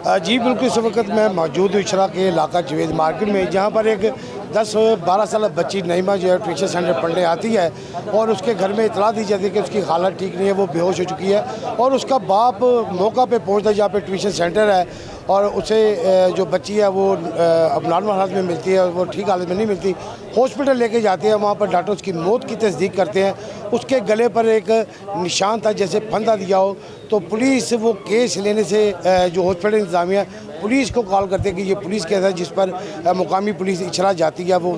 जी बिल्कुल, इस वक्त मैं मौजूद हूँ इशरा के इलाका जवेद मार्केट में, जहाँ पर एक 10-12 साल बच्ची नईमा जो है ट्यूशन सेंटर पढ़ने आती है और उसके घर में इतला दी जाती है कि उसकी हालत ठीक नहीं है, वो बेहोश हो चुकी है। और उसका बाप मौका पे पहुँचता है जहाँ पे ट्यूशन सेंटर है और उसे जो बच्ची है वो अब नॉर्मल हालत में मिलती है, वो ठीक हालत में नहीं मिलती। हॉस्पिटल लेके जाते हैं, वहाँ पर डॉक्टर उसकी मौत की तस्दीक करते हैं। उसके गले पर एक निशान था जैसे फंदा दिया हो। तो पुलिस वो केस लेने से जो हॉस्पिटल इंतजामिया पुलिस को कॉल करते हैं कि ये पुलिस केस है, जिस पर मुकामी पुलिस इचरा जाती है। वो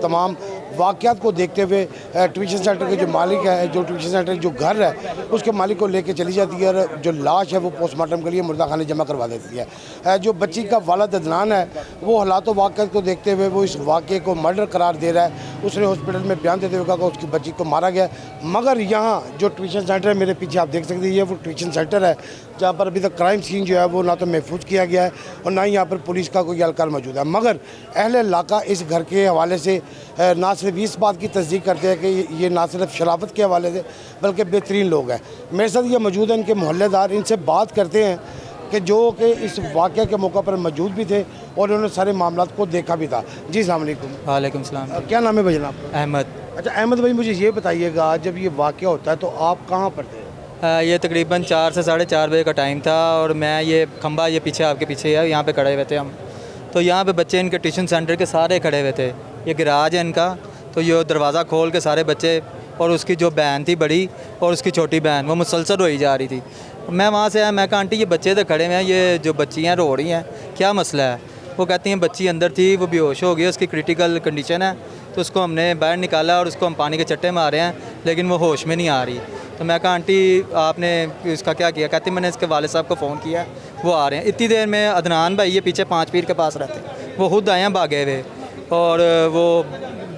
तमाम वाक़यात को देखते हुए ट्यूशन सेंटर के जो मालिक है, जो ट्यूशन सेंटर जो घर है, उसके मालिक को लेके चली जाती है और जो लाश है वो पोस्टमार्टम के लिए मुर्दा खाने जमा करवा देती है। जो बच्ची का वालिद अदनान है वो हालात वाक़यात को देखते हुए वो इस वाक़े को मर्डर करार दे रहा है। उसने हॉस्पिटल में बयान देते हुए कहा कि उसकी बच्ची को मारा गया। मगर यहाँ जो ट्यूशन सेंटर है, मेरे पीछे आप देख सकते हैं, ये वो ट्यूशन सेंटर है जहाँ पर अभी तक क्राइम सीन जो है वो ना तो महफूज किया गया है और ना ही यहाँ पर पुलिस का कोई एहलकार मौजूद है। मगर अहले इलाका इस घर के हवाले से ना सिर्फ इस बात की तस्दीक करते हैं कि ये ना सिर्फ शराफत के हवाले से बल्कि बेहतरीन लोग हैं। मेरे साथ ये मौजूद हैं इनके मोहल्लेदार, इनसे बात करते हैं कि जो कि इस वाक़े के मौका पर मौजूद भी थे और उन्होंने सारे मामला को देखा भी था। जी अस्सलाम वालेकुम। वालेकुम सलाम। क्या नाम है भाई जनाब? अहमद। अच्छा अहमद भाई, मुझे ये बताइएगा, जब ये वाक़या होता है तो आप कहाँ पर थे? ये तकरीबन 4 से 4:30 बजे का टाइम था और मैं ये खंबा ये पीछे आपके पीछे है, यहाँ पे खड़े हुए थे हम। तो यहाँ पे बच्चे इनके ट्यूशन सेंटर के सारे खड़े हुए थे। ये गैराज है इनका, तो ये दरवाज़ा खोल के सारे बच्चे और उसकी जो बहन थी बड़ी और उसकी छोटी बहन वो मुसलसल रोई जा रही थी। मैं वहाँ से आया, मैं कहा आंटी ये बच्चे तो खड़े हुए हैं, ये जो बच्चियाँ रो रही हैं क्या मसला है? वो कहती हैं बच्ची अंदर थी, वो बेहोश हो गई, उसकी क्रिटिकल कंडीशन है, तो उसको हमने बाहर निकाला और उसको हम पानी के चट्टे मारे हैं, लेकिन वो होश में नहीं आ रही। तो मैं कहा आंटी आपने इसका क्या किया? कहती मैंने इसके वाले साहब को फ़ोन किया, वो आ रहे हैं। इतनी देर में अदनान भाई ये पीछे 5 पीर के पास रहते, वो खुद आए हैं भागे हुए, और वो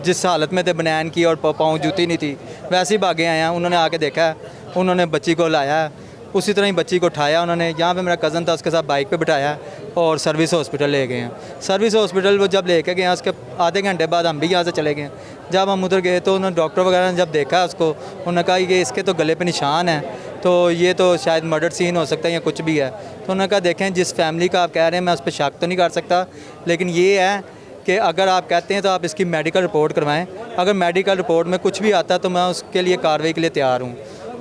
जिस हालत में थे बनैन की और पाँव जूती नहीं थी वैसे ही भागे आए हैं। उन्होंने आके देखा, उन्होंने बच्ची को लाया, उसी तरह ही बच्ची को उठाया उन्होंने। यहाँ पे मेरा कज़न था, उसके साथ बाइक पे बिठाया और सर्विस हॉस्पिटल ले गए हैं। सर्विस हॉस्पिटल वो जब लेके गए हैं, उसके आधे घंटे बाद हम भी यहाँ से चले गए। जब हम उधर गए तो उन्होंने डॉक्टर वगैरह ने जब देखा उसको, उन्होंने कहा कि इसके तो गले पे निशान है, तो ये तो शायद मर्डर सीन हो सकता है या कुछ भी है। तो उन्होंने कहा देखें जिस फैमिली का आप कह रहे हैं मैं उस पर शक तो नहीं कर सकता, लेकिन ये है कि अगर आप कहते हैं तो आप इसकी मेडिकल रिपोर्ट करवाएं। अगर मेडिकल रिपोर्ट में कुछ भी आता तो मैं उसके लिए कार्रवाई के लिए तैयार हूँ।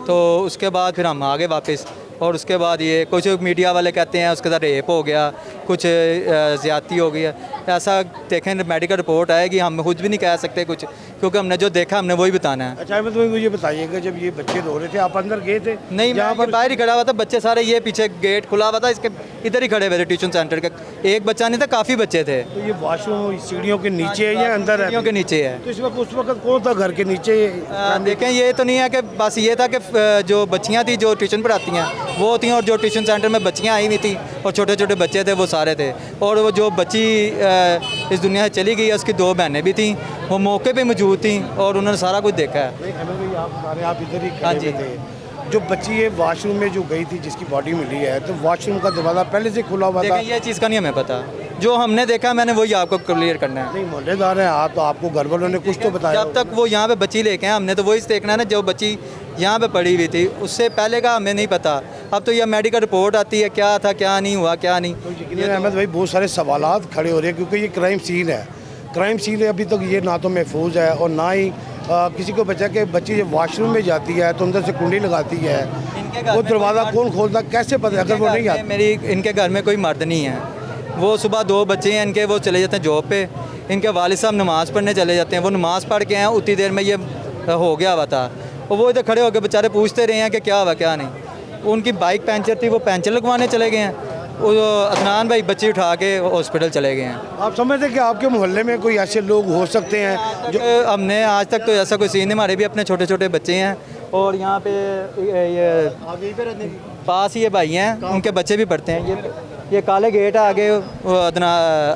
तो उसके बाद फिर हम आगे वापस, और उसके बाद ये कुछ मीडिया वाले कहते हैं उसके साथ रेप हो गया, कुछ ज़्यादती हो गई है। ऐसा देखें मेडिकल रिपोर्ट आएगी, हम खुद भी नहीं कह सकते कुछ, क्योंकि हमने जो देखा हमने वही बताना है। अच्छा अहमद भाई, मुझे बताइएगा, जब ये बच्चे रो रहे थे आप अंदर गए थे? नहीं, यहाँ पर बाहर ही खड़ा हुआ था, बच्चे सारे ये पीछे गेट खुला हुआ था, इसके इधर ही खड़े हुए थे ट्यूशन सेंटर के। एक बच्चा नहीं था, काफ़ी बच्चे थे। तो ये वॉशरूम सीढ़ियों के नीचे है या अंदर है? सीढ़ियों के नीचे है। तो इस वक्त उस वक्त कौन था घर के नीचे? देखें ये तो नहीं है कि बस ये था कि जो बच्चियाँ थी जो ट्यूशन पढ़ाती हैं वो थी, और जो ट्यूशन सेंटर में बच्चियाँ आई हुई थी और छोटे छोटे बच्चे थे वो सारे थे। और वो जो बच्ची इस दुनिया से चली गई है उसकी 2 बहनें भी थी, वो मौके पे मौजूद थी और उन्होंने सारा कुछ देखा है। आप इधर ही खड़े थे। जो बच्ची ये वॉशरूम में जो गई थी जिसकी बॉडी मिली है, तो वॉशरूम का दरवाज़ा पहले से खुला हुआ था? ये चीज़ का नहीं हमें पता, जो हमने देखा मैंने वही आपको क्लियर करना है। नहीं मोहल्लेदार हैं आप, तो आपको घर वालों ने कुछ तो बताया? जब तक वो यहाँ पे बच्ची लेके आए हमने तो वही देखना है ना, जो बच्ची यहाँ पे पड़ी हुई थी उससे पहले का हमें नहीं पता। अब तो यह मेडिकल रिपोर्ट आती है, क्या था क्या नहीं हुआ क्या नहीं। तो अहमद भाई बहुत सारे सवालात खड़े हो रहे हैं क्योंकि ये क्राइम सीन है। क्राइम सीन है, अभी तक ये ना तो महफूज है और ना ही किसी को बचा के बच्ची जब वॉशरूम में जाती है तो अंदर से कुंडी लगाती है, वो दरवाज़ा कौन खोलता कैसे पता अगर वो नहीं आती? मेरी इनके घर में कोई मर्द नहीं है, वो सुबह 2 बच्चे हैं इनके, वो चले जाते हैं जॉब पे। इनके वालिद साहब नमाज़ पढ़ने चले जाते हैं, वो नमाज़ पढ़ के आए उतनी देर में ये हो गया हुआ था। और वो इधर खड़े होकर बेचारे पूछते रहे हैं कि क्या हुआ क्या नहीं। उनकी बाइक पंचर थी, वो पंचर लगवाने चले गए हैं। वो अदनान भाई बच्ची उठा के हॉस्पिटल चले गए हैं। आप समझते हैं कि आपके मोहल्ले में कोई ऐसे लोग हो सकते हैं? जो हमने आज तक तो ऐसा कोई सीन नहीं, हमारे भी अपने छोटे छोटे बच्चे हैं और यहाँ पे ये पास ही ये भाई हैं, उनके बच्चे भी पढ़ते हैं। ये काले गेट है आगे,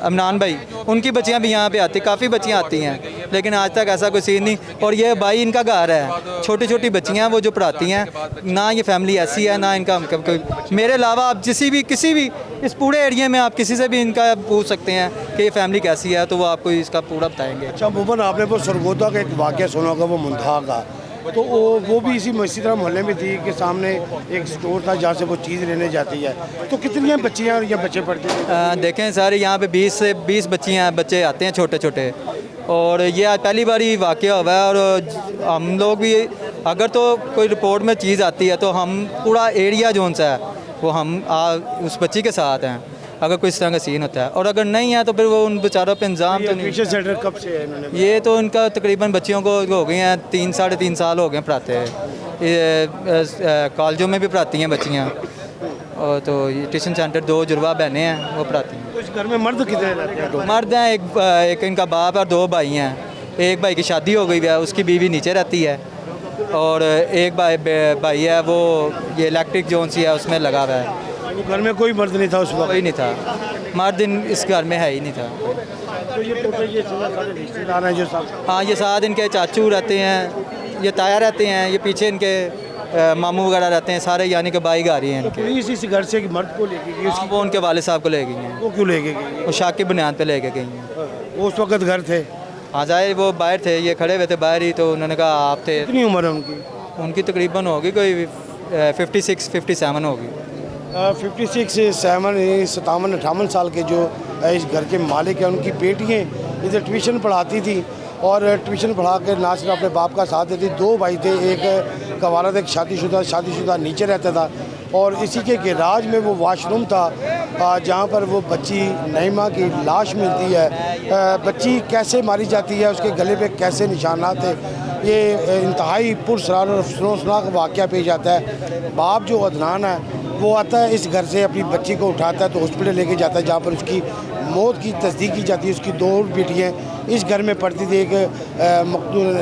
अमनान भाई उनकी बच्चियाँ भी यहाँ पे आती, काफ़ी बच्चियाँ आती हैं, लेकिन आज तक ऐसा कोई सीन नहीं। और ये भाई इनका घर है, छोटी छोटी बच्चियाँ वो जो पढ़ाती हैं ना, ये फैमिली ऐसी है ना इनका कोई। मेरे अलावा आप किसी भी इस पूरे एरिया में आप किसी से भी इनका पूछ सकते हैं कि ये फैमिली कैसी है, तो वो आपको इसका पूरा बताएंगे। अच्छा मोहम्मद, आपने वो सरगोदा का एक वाक़या सुना होगा, वो मुंतहा का, तो वो भी इसी तरह मोहल्ले में थी कि सामने एक स्टोर था जहाँ से वो चीज़ लेने जाती है। तो कितनी बच्चियाँ और ये बच्चे पढ़ते हैं? देखें सर, यहाँ पे 20 से 20 बच्चे आते हैं छोटे छोटे, और ये आज पहली बार ही वाक़या हुआ है। और हम लोग भी अगर तो कोई रिपोर्ट में चीज़ आती है तो हम पूरा एरिया जोन सा है वो हम उस बच्ची के साथ हैं अगर कोई इस तरह का सीन होता है, और अगर नहीं है तो फिर वो उन बेचारों पे इंतजाम तो नहीं। ट्यूशन सेंटर कब से है इन्होंने? ये तो इनका तकरीबन बच्चियों को हो गए हैं 3 साढ़े 3 साल हो गए पढ़ाते हैं। ये कॉलेजों में भी पढ़ाती हैं बच्चियाँ, और तो ये ट्यूशन सेंटर 2 जुड़वा बहनें हैं वो पढ़ाती हैं। तो इस घर में मर्द कितने रहते हैं? मर्द हैं, एक इनका बाप और 2 भाई हैं। एक भाई की शादी हो गई है, उसकी बीवी नीचे रहती है, और एक भाई है वो ये इलेक्ट्रिक जोन सी है उसमें लगा हुआ है। वो घर में कोई मर्द नहीं था उस वक्त? कोई नहीं था, मर्द इस घर में है ही नहीं था। तो ये टोटल ये सारे रिश्तेदार हैं जो साथ? हाँ, ये साथ इनके चाचू रहते हैं, ये ताया रहते हैं, ये पीछे इनके मामू वगैरह रहते हैं सारे, यानी कि भाई गारी हैं इनके। पुलिस इस घर से एक मर्द को लेके गई, हाँ, वो उनके वालिद साहब को ले गई हैं। वो क्यों लेके गई? वो शाक की बुनियाद पे लेके गई हैं। वो उस वक्त घर थे? हाँ, जाए वो बाहर थे, ये खड़े हुए थे बाहर ही, तो उन्होंने कहा आप थे। कितनी उम्र है उनकी? उनकी तकरीबन होगी कोई 56-57 होगी। 56 57 58 साल के जो इस घर के मालिक हैं, उनकी बेटियाँ इधर ट्यूशन पढ़ाती थी, और ट्यूशन पढ़ा कर ना सिर्फ अपने बाप का साथ देती। 2 भाई थे, एक का वालिद एक शादीशुदा नीचे रहता था, और इसी के गैराज में वो वॉशरूम था जहाँ पर वो बच्ची नईमा की लाश मिलती है। बच्ची कैसे मारी जाती है, उसके गले पे कैसे निशानात थे, ये इंतहाई पुरसरार और अफसोसनाक वाक़या पेश आता है। बाप जो अदनान है वो आता है इस घर से, अपनी बच्ची को उठाता है तो हॉस्पिटल लेके जाता है जहाँ पर उसकी मौत की तस्दीक की जाती है। उसकी 2 बेटियाँ इस घर में पढ़ती थी, एक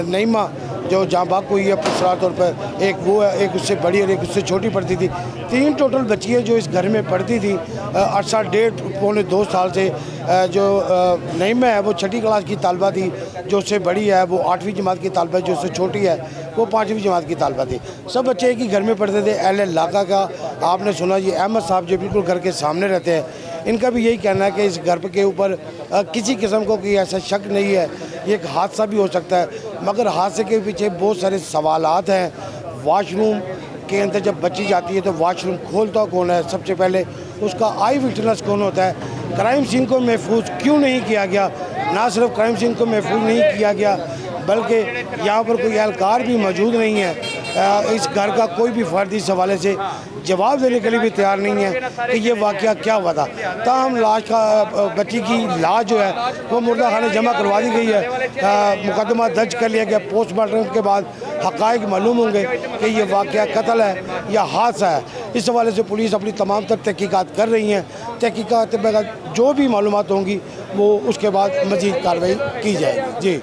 नईमा जो जहाँ बाग हुई है पुरसरार तौर पर, एक वो है, एक उससे बड़ी और एक उससे छोटी पढ़ती थी। 3 टोटल बच्चियाँ जो इस घर में पढ़ती थी। 8 साल 1.5 पौने 2 साल से जो नईमा है वो 6ठी क्लास की तालबा थी, जो उससे बड़ी है वो 8वीं जमात की तालबा, जो उससे छोटी है वो 5वीं जमात की तालबा थी। सब बच्चे एक ही घर में पढ़ते थे। अहले इलाका का आपने सुना, ये अहमद साहब जो बिल्कुल घर के सामने रहते हैं, इनका भी यही कहना है कि इस घर के ऊपर किसी किस्म को कोई ऐसा शक नहीं है, ये एक हादसा भी हो सकता है, मगर हादसे के पीछे बहुत सारे सवालात हैं। वॉशरूम के अंदर जब बच्ची जाती है तो वॉशरूम खोलता कौन है? सबसे पहले उसका आई विटनेस कौन होता है? क्राइम सीन को महफूज क्यों नहीं किया गया? ना सिर्फ क्राइम सीन को महफूज नहीं किया गया, बल्कि यहाँ पर कोई एहलकार भी मौजूद नहीं है। इस घर का कोई भी फ़र्द इस हवाले से जवाब देने के लिए भी तैयार नहीं है कि ये वाक़या क्या हुआ था। ताहम लाश का बच्ची की लाश जो है वो मुर्दा खाने जमा करवा दी गई है, मुकदमा दर्ज कर लिया गया। पोस्टमार्टम के बाद हक़ाइक़ मालूम होंगे कि ये वाक़या कत्ल है या हादसा है। इस हवाले से पुलिस अपनी तमाम तर तहकीकात कर रही हैं। तहकीकात में जो भी मालूमात होंगी वो उसके बाद मज़ीद कार्रवाई की जाएगी। जी।